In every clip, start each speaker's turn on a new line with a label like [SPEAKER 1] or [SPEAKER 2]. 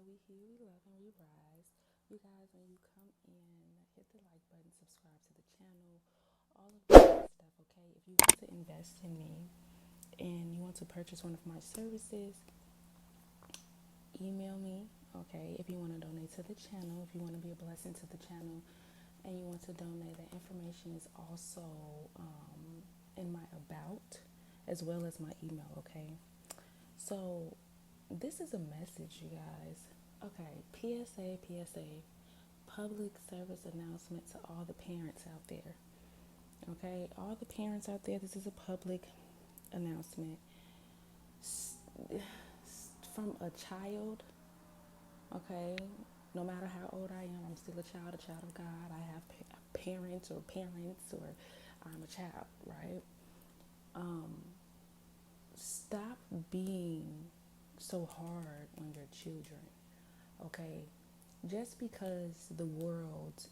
[SPEAKER 1] we heal, we love, and we rise. You guys, when you come in, hit the like button, subscribe to the channel, all of that good stuff, okay? If you want to invest in me and you want to purchase one of my services, email me, okay? If you want to donate to the channel, if you want to be a blessing to the channel, and you want to donate, the information is also in my about as well as my email, okay? So, this is a message, you guys. Okay, PSA, public service announcement to all the parents out there. Okay, all the parents out there, this is a public announcement. From a child, okay, no matter how old I am, I'm still a child of God. I have parents, or I'm a child, right? Stop being so hard on your children, okay? Just because the world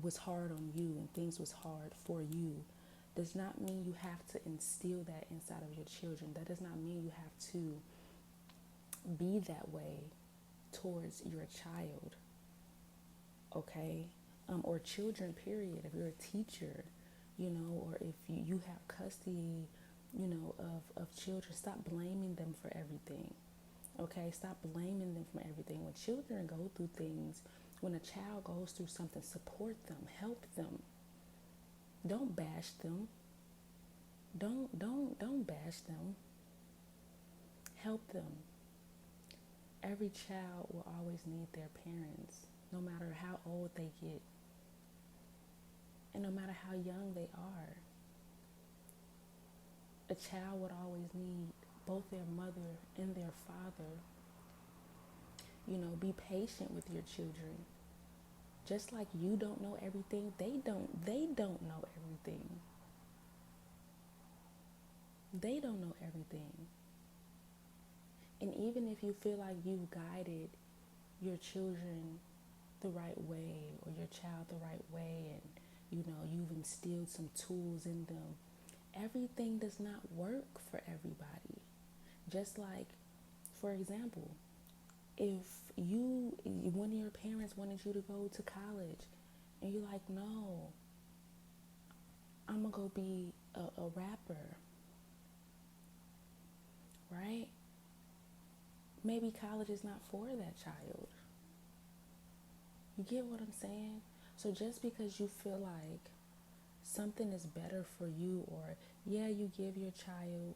[SPEAKER 1] was hard on you and things was hard for you does not mean you have to instill that inside of your children. That does not mean you have to be that way towards your child, okay? Or children, period. If you're a teacher, or if you have custody, of children, stop blaming them for everything. Okay, stop blaming them for everything. When children go through things, when a child goes through something, support them, help them. Don't bash them. Don't bash them. Help them. Every child will always need their parents, no matter how old they get, and no matter how young they are. A child would always need both their mother and their father. Be patient with your children. Just like you don't know everything, they don't know everything. They don't know everything. And even if you feel like you've guided your children the right way, or your child the right way, and you've instilled some tools in them, everything does not work for everybody. Just like, for example, if one of your parents wanted you to go to college and you're like, no, I'm gonna go be a rapper, right? Maybe college is not for that child. You get what I'm saying? So just because you feel like something is better for you, or yeah, you give your child,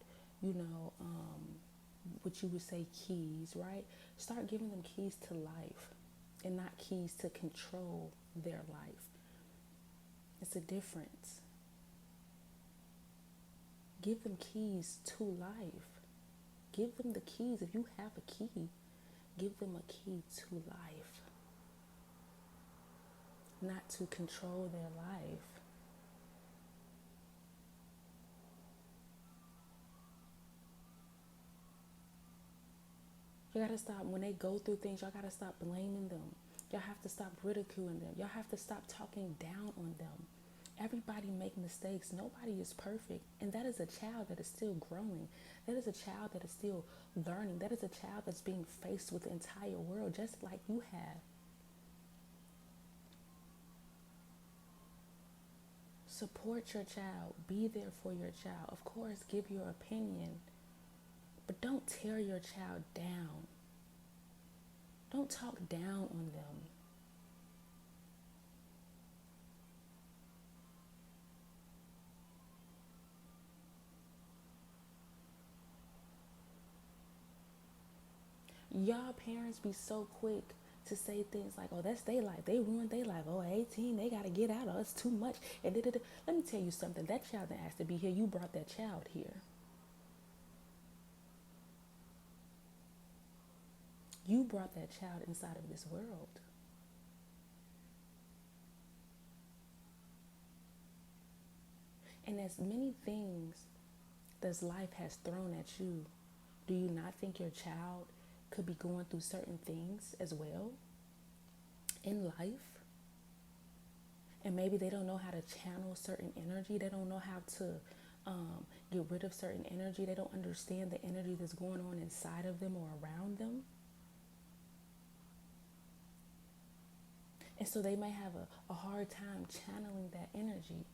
[SPEAKER 1] what you would say keys, right? Start giving them keys to life and not keys to control their life. It's a difference. Give them keys to life. Give them the keys. If you have a key, give them a key to life, not to control their life. You gotta stop, when they go through things, y'all gotta stop blaming them. Y'all have to stop ridiculing them. Y'all have to stop talking down on them. Everybody make mistakes. Nobody is perfect. And that is a child that is still growing. That is a child that is still learning. That is a child that's being faced with the entire world, just like you have. Support your child. Be there for your child. Of course, give your opinion. But don't tear your child down. Don't talk down on them. Y'all parents be so quick to say things like, oh, that's their life. They ruined their life. Oh, 18, they got to get out. Oh, it's too much. And da-da-da. Let me tell you something. That child that asked to be here, you brought that child here. You brought that child inside of this world. And as many things that life has thrown at you, do you not think your child could be going through certain things as well in life? And maybe they don't know how to channel certain energy. They don't know how to get rid of certain energy. They don't understand the energy that's going on inside of them or around them. And so they may have a hard time channeling that energy.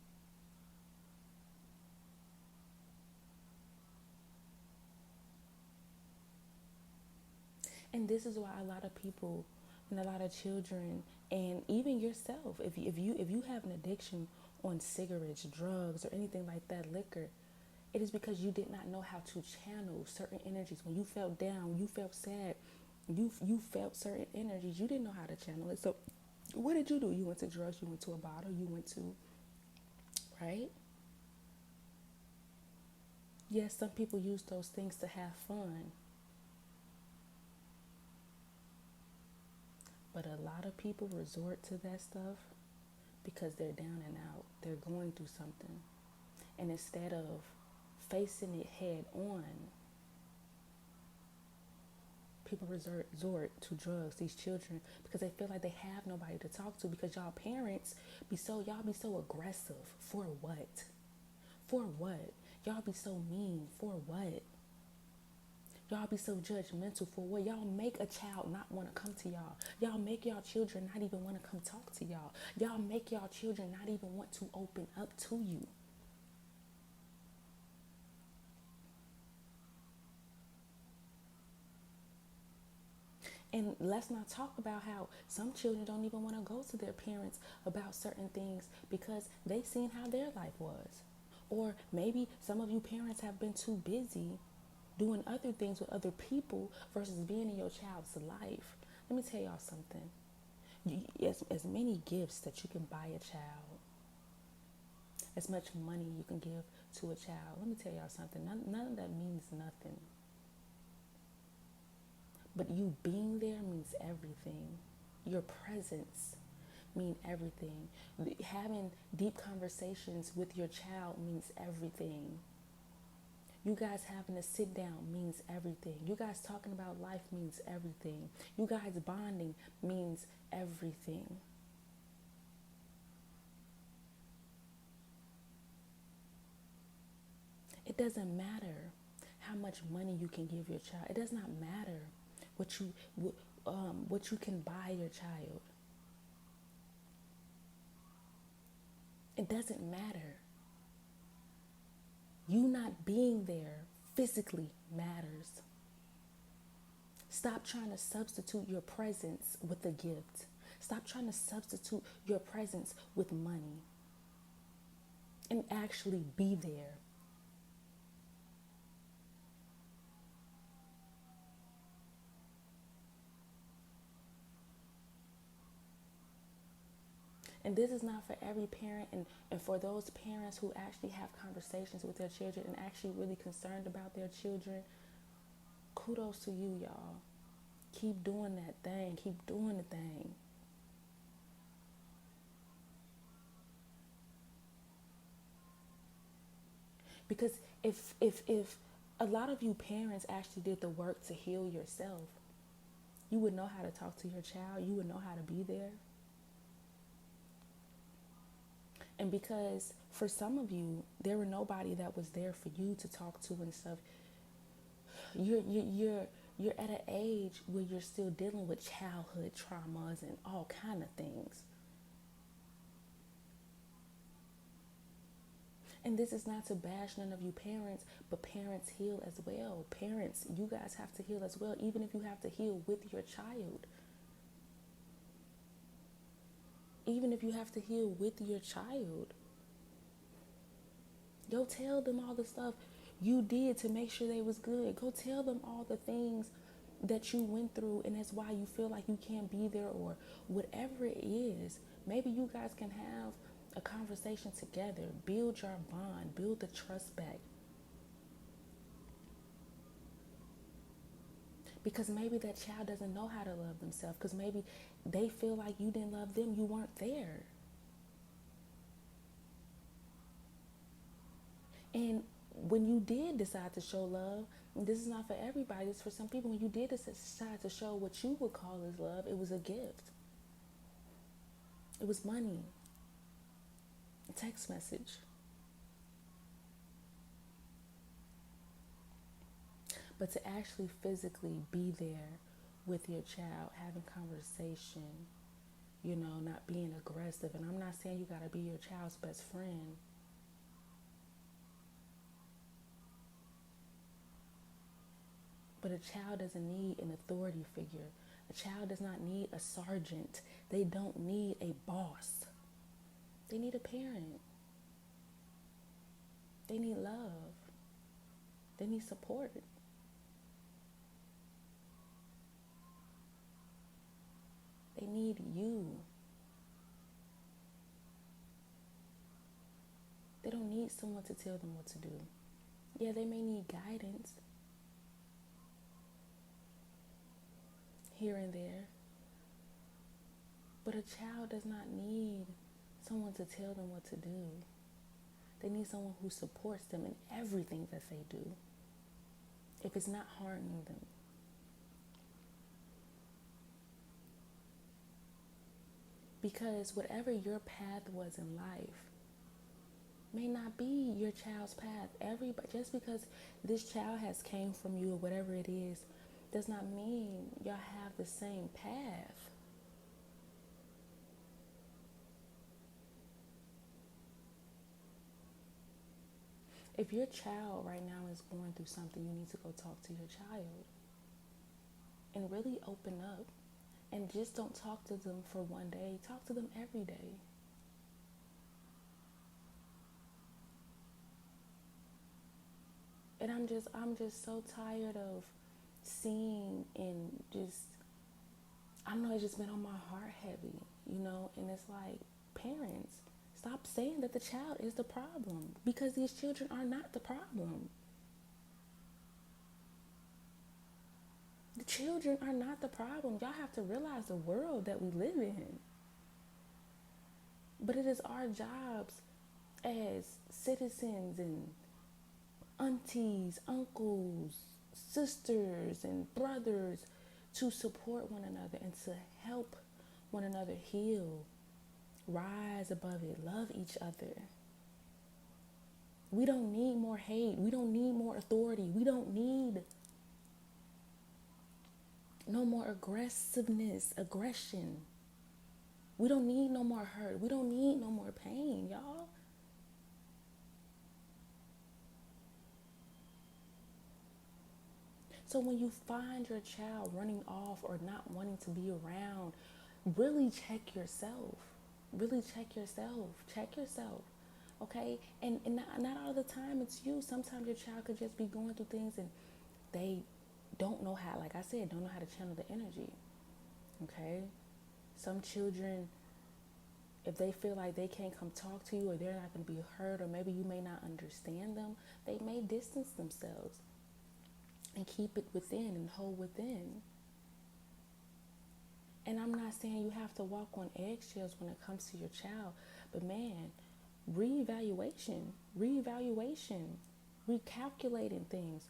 [SPEAKER 1] And this is why a lot of people and a lot of children and even yourself, if you have an addiction on cigarettes, drugs, or anything like that, liquor, it is because you did not know how to channel certain energies. When you felt down, you felt sad, you felt certain energies, you didn't know how to channel it. So what did you do? You went to drugs, you went to a bottle, you went to, right? Yes, some people use those things to have fun, but a lot of people resort to that stuff because they're down and out. They're going through something. And instead of facing it head on, people resort to drugs, these children, because they feel like they have nobody to talk to, because y'all parents y'all be so aggressive. For what? For what? Y'all be so mean. For what? Y'all be so judgmental. For what? Y'all make a child not want to come to y'all. Y'all make y'all children not even want to come talk to y'all. Y'all make y'all children not even want to open up to you. And let's not talk about how some children don't even want to go to their parents about certain things because they seen how their life was. Or maybe some of you parents have been too busy doing other things with other people versus being in your child's life. Let me tell y'all something. As many gifts that you can buy a child, as much money you can give to a child, let me tell y'all something. None of that means nothing. But you being there means everything. Your presence means everything. Having deep conversations with your child means everything. You guys having to sit down means everything. You guys talking about life means everything. You guys bonding means everything. It doesn't matter how much money you can give your child. It does not matter what you what you can buy your child. It doesn't matter. You not being there physically matters. Stop trying to substitute your presence with a gift. Stop trying to substitute your presence with money. And actually be there. And this is not for every parent, and for those parents who actually have conversations with their children and actually really concerned about their children, kudos to you, y'all. Keep doing that thing. Keep doing the thing. Because if a lot of you parents actually did the work to heal yourself, you would know how to talk to your child. You would know how to be there. And because for some of you, there were nobody that was there for you to talk to and stuff. You're at an age where you're still dealing with childhood traumas and all kind of things. And this is not to bash none of you parents, but parents heal as well. Parents, you guys have to heal as well, even if you have to heal with your child. Even if you have to heal with your child. Go tell them all the stuff you did to make sure they was good. Go tell them all the things that you went through, and that's why you feel like you can't be there, or whatever it is. Maybe you guys can have a conversation together, build your bond, build the trust back. Because maybe that child doesn't know how to love themselves, because maybe they feel like you didn't love them, you weren't there. And when you did decide to show love, this is not for everybody, it's for some people. When you did decide to show what you would call as love, it was a gift. It was money, a text message. But to actually physically be there with your child, having conversation, not being aggressive. And I'm not saying you got to be your child's best friend. But a child doesn't need an authority figure. A child does not need a sergeant. They don't need a boss. They need a parent. They need love. They need support. They need you. They don't need someone to tell them what to do. Yeah, they may need guidance here and there, but a child does not need someone to tell them what to do. They need someone who supports them in everything that they do, if it's not harming them. Because whatever your path was in life may not be your child's path. Everybody, just because this child has came from you or whatever it is, does not mean y'all have the same path. If your child right now is going through something, you need to go talk to your child and really open up. And just don't talk to them for one day. Talk to them every day. And I'm just so tired of seeing and just, I don't know, it's just been on my heart heavy. And it's like, parents, stop saying that the child is the problem, because these children are not the problem. The children are not the problem. Y'all have to realize the world that we live in. But it is our jobs as citizens and aunties, uncles, sisters, and brothers to support one another and to help one another heal, rise above it, love each other. We don't need more hate. We don't need more authority. We don't need no more aggressiveness, aggression. We don't need no more hurt. We don't need no more pain, y'all. So when you find your child running off or not wanting to be around, really check yourself. Really check yourself. Check yourself. Okay? And not all the time it's you. Sometimes your child could just be going through things and they don't know how, like I said, don't know how to channel the energy. Okay? Some children, if they feel like they can't come talk to you or they're not going to be heard or maybe you may not understand them, they may distance themselves and keep it within and hold within. And I'm not saying you have to walk on eggshells when it comes to your child, but man, reevaluation, recalculating things,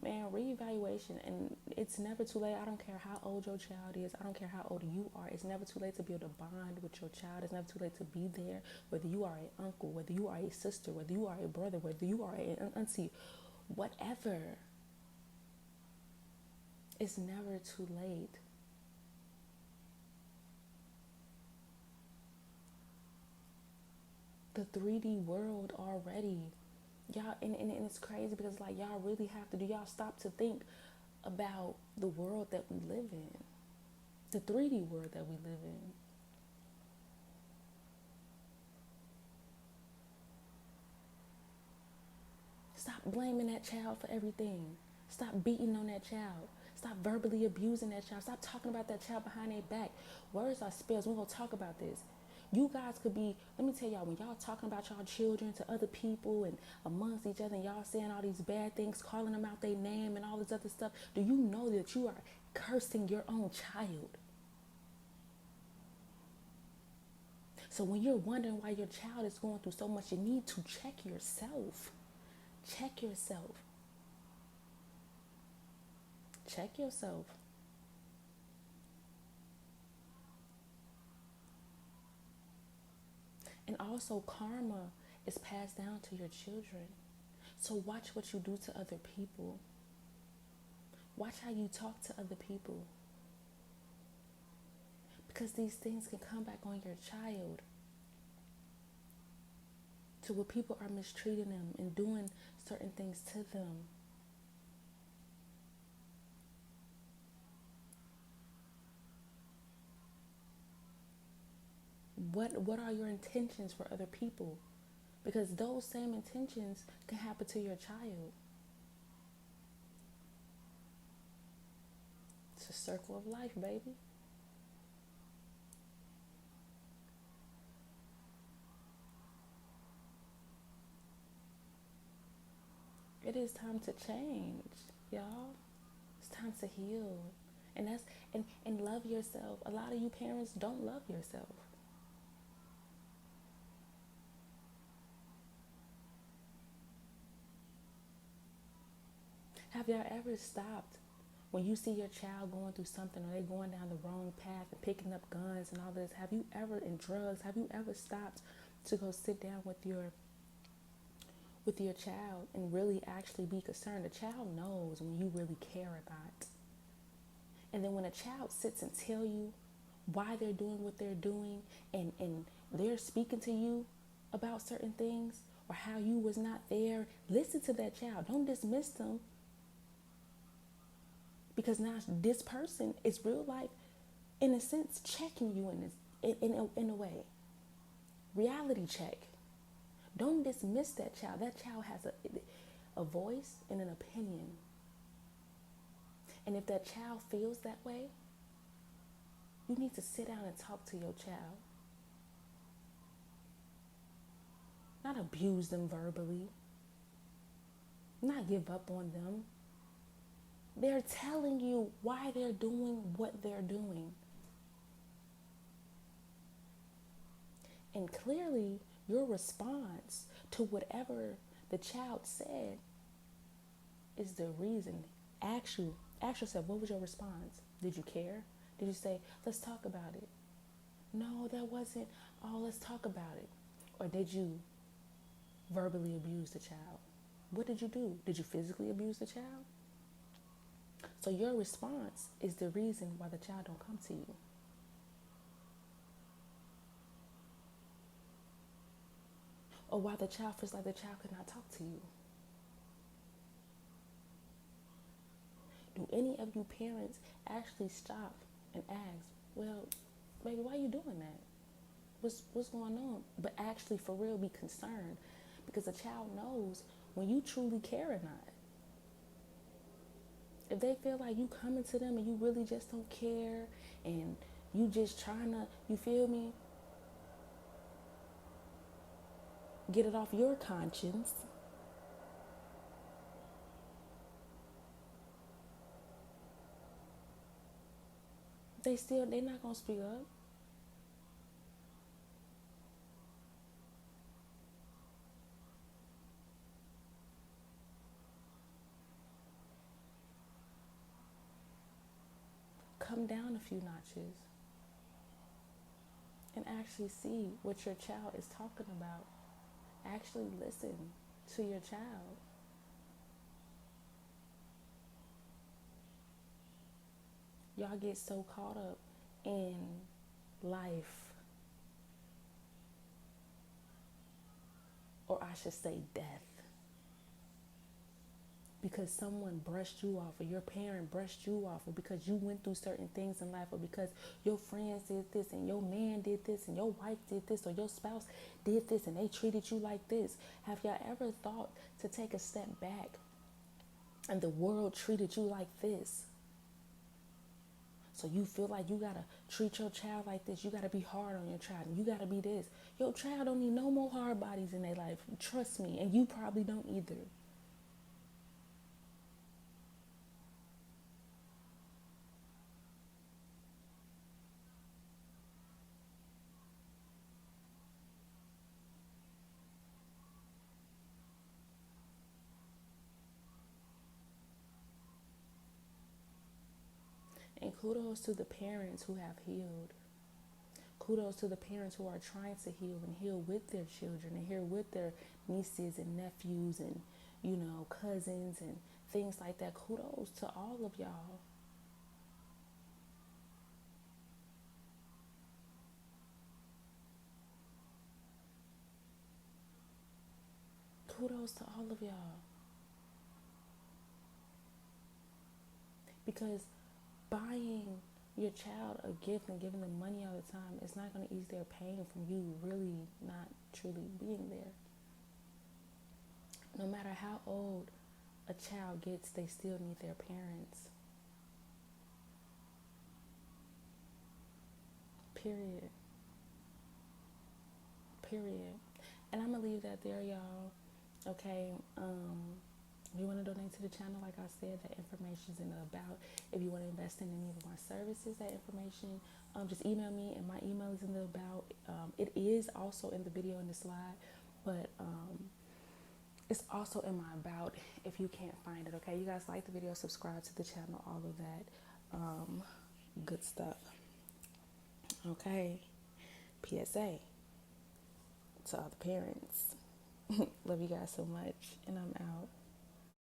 [SPEAKER 1] man, reevaluation. And it's never too late. I don't care how old your child is. I don't care how old you are. It's never too late to be able to bond with your child. It's never too late to be there, whether you are an uncle, whether you are a sister, whether you are a brother, whether you are an auntie, whatever. It's never too late. The 3D world already, y'all, and it's crazy because like y'all really have to do, y'all stop to think about the world that we live in, the 3D world that we live in. Stop blaming that child for everything. Stop beating on that child. Stop verbally abusing that child. Stop talking about that child behind their back. Words are spells. We're going to talk about this. You guys could be, let me tell y'all, when y'all talking about y'all children to other people and amongst each other and y'all saying all these bad things, calling them out their name and all this other stuff, do you know that you are cursing your own child? So when you're wondering why your child is going through so much, you need to check yourself. Check yourself. Check yourself. And also, karma is passed down to your children. So watch what you do to other people. Watch how you talk to other people. because these things can come back on your child to where people are mistreating them and doing certain things to them. What are your intentions for other people? Because those same intentions can happen to your child. It's a circle of life, baby. It is time to change, y'all. It's time to heal. And love yourself. A lot of you parents don't love yourself. Have y'all ever stopped when you see your child going through something, or they going down the wrong path and picking up guns and all this? Have you ever, in drugs, have you ever stopped to go sit down with your child and really actually be concerned? The child knows when you really care or not. And then when a child sits and tell you why they're doing what they're doing, and they're speaking to you about certain things, or how you was not there, listen to that child. Don't dismiss them, because now this person is real life, in a sense, checking you in this, in a way. Reality check. Don't dismiss that child. That child has a voice and an opinion. And if that child feels that way, you need to sit down and talk to your child. Not abuse them verbally. Not give up on them. They're telling you why they're doing what they're doing. And clearly, your response to whatever the child said is the reason. Ask yourself, what was your response? Did you care? Did you say, let's talk about it? No, that wasn't, oh, let's talk about it. Or did you verbally abuse the child? What did you do? Did you physically abuse the child? So your response is the reason why the child don't come to you. Or why the child feels like the child could not talk to you. Do any of you parents actually stop and ask, well, baby, why are you doing that? What's going on? But actually, for real, be concerned, because a child knows when you truly care or not. If they feel like you coming to them and you really just don't care, and you just trying to, you feel me, get it off your conscience, they're not gonna speak up. Come down a few notches and actually see what your child is talking about. Actually listen to your child. Y'all get so caught up in life, or I should say death, because someone brushed you off, or your parent brushed you off, or because you went through certain things in life, or because your friends did this, and your man did this, and your wife did this, or your spouse did this, and they treated you like this. Have y'all ever thought to take a step back and the world treated you like this? So you feel like you gotta treat your child like this. You gotta be hard on your child. You gotta be this. Your child don't need no more hard bodies in their life. Trust me. And you probably don't either. And kudos to the parents who have healed. Kudos to the parents who are trying to heal and heal with their children and heal with their nieces and nephews and, cousins and things like that. Kudos to all of y'all. kudos to all of y'all. Because buying your child a gift and giving them money all the time is not going to ease their pain from you really not truly being there. No matter how old a child gets, they still need their parents. Period. Period. And I'm going to leave that there, y'all. Okay. If you want to donate to the channel, like I said, that information is in the about. If you want to invest in any of my services, that information, just email me, and my email is in the about. It is also in the video in the slide, but it's also in my about if you can't find it. Okay, you guys like the video, subscribe to the channel, all of that good stuff. Okay, PSA to all the parents. Love you guys so much, and I'm out.